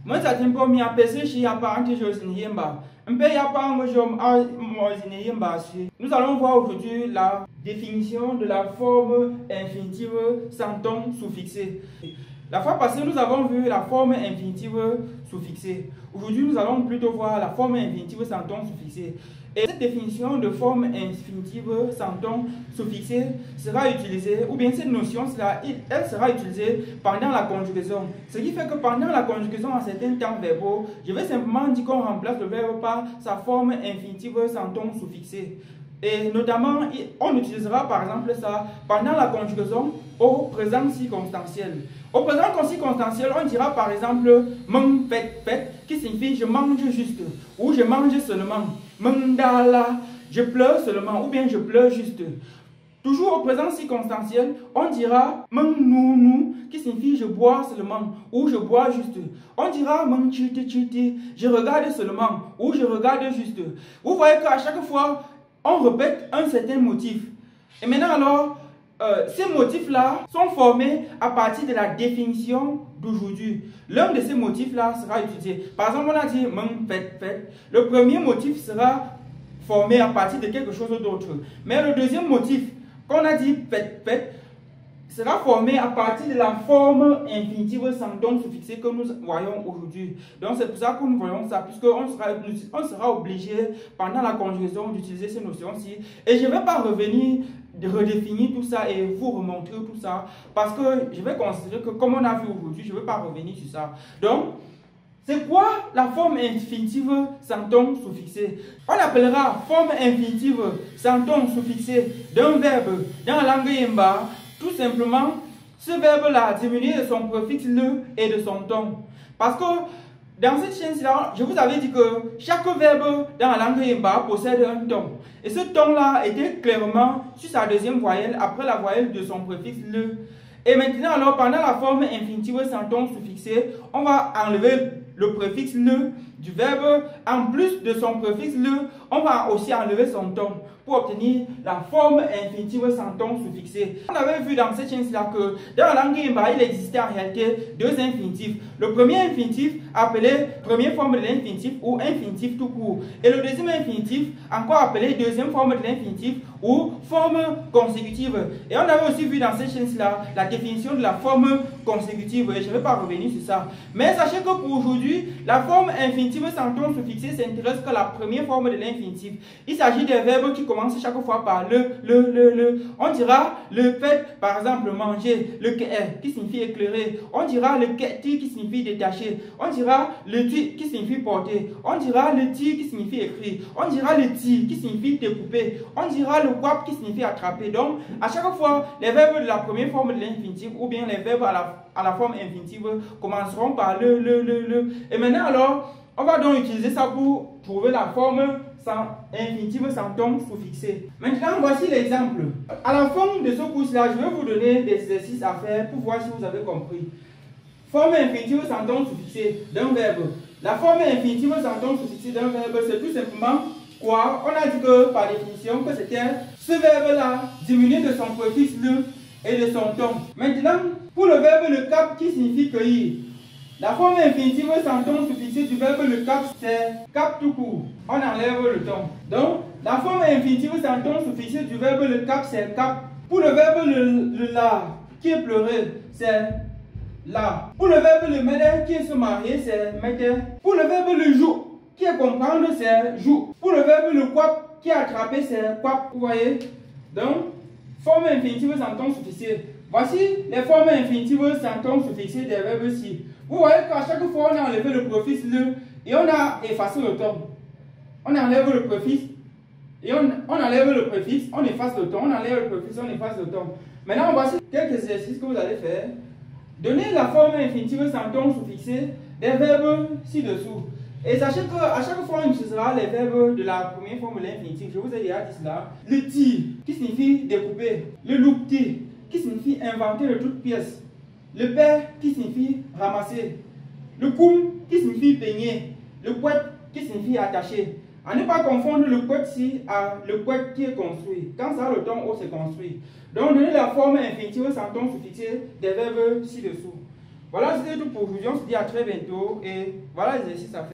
Moi, ça t'aime pas, mais à PC, je n'ai pas un chose ni yemba. Un peu, il n'y a pas un jour, nous allons voir aujourd'hui la définition de la forme infinitive sans ton suffixé. La fois passée, nous avons vu la forme infinitive suffixée. Aujourd'hui, nous allons plutôt voir la forme infinitive sans ton suffixé. Et cette définition de forme infinitive sans ton suffixé sera utilisée, ou bien cette notion, elle sera utilisée pendant la conjugaison. Ce qui fait que pendant la conjugaison en certains temps verbaux, je vais simplement dire qu'on remplace le verbe par sa forme infinitive sans ton suffixé. Et notamment, on utilisera par exemple ça pendant la conjugaison au présent circonstanciel. Au présent circonstanciel, on dira par exemple mang fait, qui signifie je mange juste ou je mange seulement. Mangdala, je pleure seulement ou bien je pleure juste. Toujours au présent circonstanciel, on dira mang nou, qui signifie je bois seulement ou je bois juste. On dira mang chiti, je regarde seulement ou je regarde juste. Vous voyez qu'à chaque fois, on répète un certain motif. Et maintenant alors, ces motifs-là sont formés à partir de la définition d'aujourd'hui. L'un de ces motifs-là sera utilisé. Par exemple, on a dit fait. Le premier motif sera formé à partir de quelque chose d'autre. Mais le deuxième motif, qu'on a dit fait, sera formé à partir de la forme infinitive sans ton suffixé que nous voyons aujourd'hui. Donc c'est pour ça que nous voyons ça, puisqu'on sera obligé pendant la conjugaison d'utiliser ces notions-ci. Et je ne vais pas revenir redéfinir tout ça et vous remontrer tout ça, parce que je vais considérer que comme on a vu aujourd'hui, je ne vais pas revenir sur ça. Donc, c'est quoi la forme infinitive sans ton suffixé? On appellera forme infinitive sans ton suffixé d'un verbe dans la langue yemba tout simplement ce verbe-là diminué de son préfixe le et de son ton. Parce que dans cette chaîne-là, je vous avais dit que chaque verbe dans la langue yemba possède un ton. Et ce ton-là était clairement sur sa deuxième voyelle après la voyelle de son préfixe le. Et maintenant, alors, pendant la forme infinitive sans ton suffixé, on va enlever le préfixe le du verbe. En plus de son préfixe le, on va aussi enlever son ton pour obtenir la forme infinitive sans ton suffixé. On avait vu dans cette chaîne-là que dans la langue yemba, il existait en réalité deux infinitifs. Le premier infinitif appelé première forme de l'infinitif ou infinitif tout court. Et le deuxième infinitif encore appelé deuxième forme de l'infinitif ou forme consécutive. Et on avait aussi vu dans cette chaîne-là la définition de la forme consécutive. Et je ne vais pas revenir sur ça. Mais sachez que pour aujourd'hui, la forme infinitive sans ton suffixé s'intéresse que la première forme de l'infinitif. Il s'agit des verbes qui commencent chaque fois par le. On dira le fait, par exemple, manger, le qui signifie éclairer. On dira le qui signifie détacher. On dira le tu qui signifie porter. On dira le ti qui signifie écrire. On dira le ti qui signifie découper. On dira le wap qui signifie attraper. Donc, à chaque fois, les verbes de la première forme de l'infinitif ou bien les verbes à la forme infinitive commenceront par le. Et maintenant, alors, on va donc utiliser ça pour trouver la forme infinitive sans ton suffixé. Maintenant, voici l'exemple. À la fin de ce cours-là, je vais vous donner des exercices à faire pour voir si vous avez compris. Forme infinitive sans ton suffixé d'un verbe. La forme infinitive sans ton suffixé d'un verbe, c'est tout simplement quoi? On a dit que par définition que c'était ce verbe-là diminué de son préfixe le et de son ton. Maintenant, pour le verbe le cap qui signifie cueillir, la forme infinitive sans ton suffixé du verbe le cap, c'est cap tout court. On enlève le ton. Donc, la forme infinitive sans ton suffixé du verbe le cap, c'est cap. Pour le verbe le la, qui est pleurer, c'est la. Pour le verbe le mede, qui est se marier, c'est mede. Pour le verbe le jour, qui est comprendre, c'est jour. Pour le verbe le quap, qui est attraper, c'est quap. Vous voyez? Donc, forme infinitive sans ton suffixé. Voici les formes infinitives sans ton suffixé des verbes-ci. Vous voyez qu'à chaque fois, on a enlevé le préfixe le et on a effacé le ton. On enlève le préfixe et on enlève le préfixe, on efface le ton, on enlève le préfixe, on efface le ton. Maintenant, voici quelques exercices que vous allez faire. Donnez la forme infinitive sans ton suffixé des verbes ci-dessous. Et sachez qu'à chaque fois, on utilisera les verbes de la première forme de l'infinitif. Je vous ai déjà dit cela. Le ti, qui signifie découper. Le loupti, qui signifie inventer de toutes pièces. Le père, qui signifie ramasser. Le koum, qui signifie peigner. Le couette, qui signifie attacher. À ne pas confondre le couette-ci à le couette qui est construit. Quand ça a le ton c'est construit. Donc, donnez la forme infinitive sans ton suffixé des verbes ci-dessous. Voilà, c'était tout pour aujourd'hui. On se dit à très bientôt et voilà l'exercice à faire.